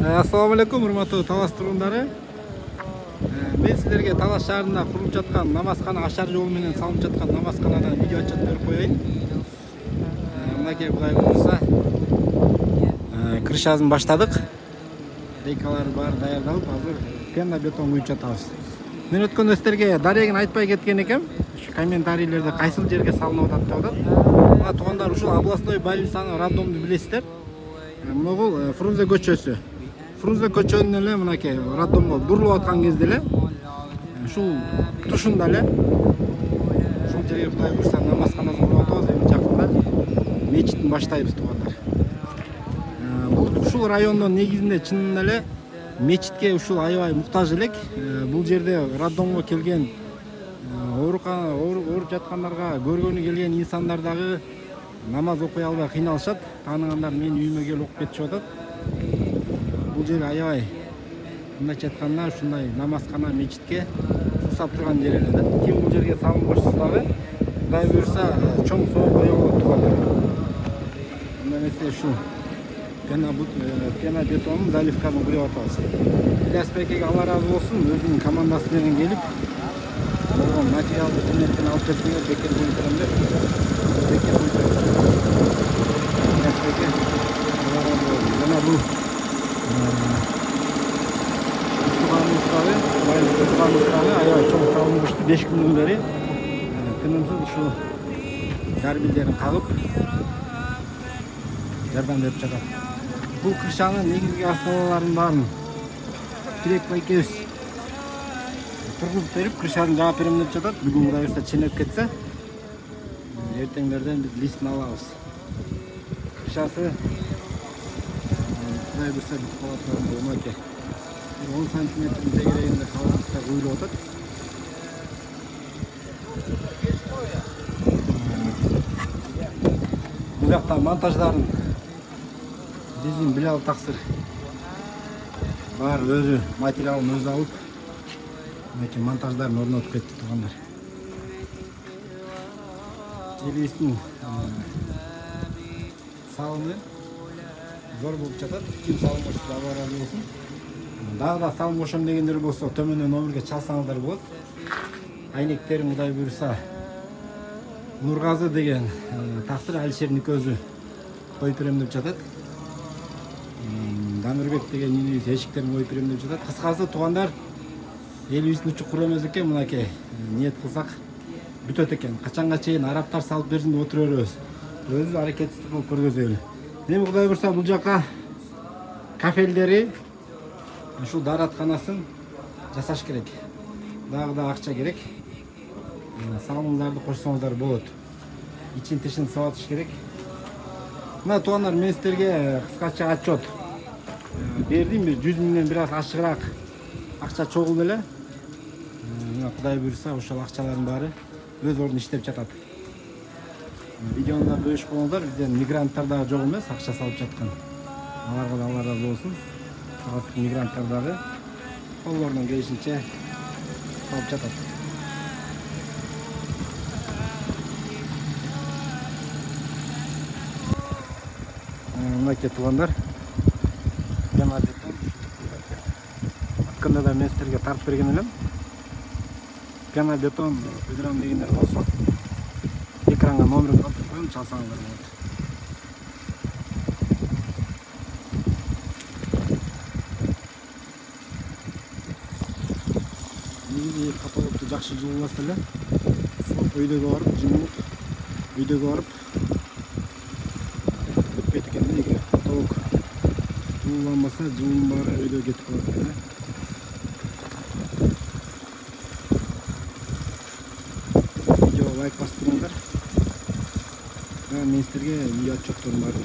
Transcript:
Assalamu alaikum, урматтуу Талас тургундары. Мен силерге Талас шаарында курулуп жаткан намазкана ашар жолу менен салынып жаткан намазканадан видео отчет берип коеюн. Мынакей Кудай буйрса крышасын баштадык. Рейкалар баары даярдалып, азыр пена бетон куюп жатабыз. Мен өткөндө силерге дарегин айтпай кеткен экем. Комментарийлерде кайсыл жерге салынып атат деп атат. Мына туугандар, ушул областной больницанын роддомду билесиздер. Мына Фрунзе көчөсү. Фрунзе көчөнүн эле мынакей роддомго бурулуп аткан кезде эле ушул тушунда эле ушул жерге Кудай буйрса намазканасын куруп атабыз. Эми жакында мечиттин баштайбыз туугандар. Ушул райондон негизинде чынында эле мечитке ушул аябай муктаж элек. Бул жерде роддомго келген ооруп жаткандарга көргөнү келген инсандар дагы намаз окуй албай кыйналышат. Тааныгандар мен үйүмө келип окуп кетишип атат. Бул жер аябай мындайча айтканда ушундай намазкана мечитке сусап турган жер эле да. Ким бул жерге салынбашса дагы Кудай буйрса чоң соо кое болот туугандар. Мына эмесе ушул пена бетонун заливкасын куюп атабыз. Ильяс Бекеге Алла разы болсун, өзүнүн командасы менен келип болгон материалды сүннеттен алып берсеңер бекер куюптурам деп. Бекер куюптурам. Ильяс Беке Алла разы болсун. Жана бул туганыбыздагы аябай чоң салынып 5 күндөн бери тынымсыз ушул гарбилдерин кагып жардам берип жатат. Бул крышанын негизги основаларын баарын Тирекбай экебиз тургузуп берип, крышаны жаап берем деп жатат. Бүгүн Кудай буйрса ченеп кетсе, эртеңдерден биз листин алабыз. Крышасы Кудай буйрса бүтүп калат. Мынакей 10 сантиметрдин тегерегинде калгандыкта куюлуп атат. Бул жакта монтаждарын биздин Билал Таксыр баары өзү материалын өзү алып, мынакей монтаждарын орнотуп кетти туугандар. Элибиздин салымы зор болуп жатат. Ким салынбашы Алла разы болсун. Дагы да салынбашам дегендер болсо төмөндөн номерге чалсаңыздар болот. Айнектерин Кудай буйрса Нургазы деген Таксыр Алишердин көзү коюп берем деп жатат. Дамирбек деген инибиз эшиктерин коюп берем деп жатат. Кыскасы туугандар, элибиздин учу кур эмес экен, мынакей ниет кылсак бүтөт экен. Качанга чейин арабтар салып берсин деп отура беребиз. Өзү аракетсиздик кылып көргөзөлү. Эми Кудай буйрса бул жака кафелдери ушул дааратканасын жасаш керек. Дагы да акча керек. Салымдарды кошсоңуздар болот. Ичин тишин сабатыш керек. Мына туугандар, мен силерге кыскача отчет бердим. 100 миңден бир аз ашыгыраак акча чогулду эле. Мына Кудай буйрса ошол акчалардын баары өз ордун иштеп жатат. Видеону бөлүшүп коңуздар. Бизден мигранттар дагы жок эмес, акча салып жаткан. Аларга да Алла разы болсун. Мигранттар дагы колдорунан келишинче салып жатат. Мынакей туугандар, пена бетон. Атканда да мен силерге тартып берген элем. Пена бетон өйдүрам дегендер болсо экранга номерин калтырып коюм, чалсаңыздар болот. Негизи каталогду жакшы жылууласа эле өйдөгө барып, жумуп өйдөгө барып кетпейт экен. Эгер каталог жылууланбаса, жылуунун баары өйдөгө кетип калат экен. Видео лайк басып туруңуздар. Мен силерге видео отчеттордун баары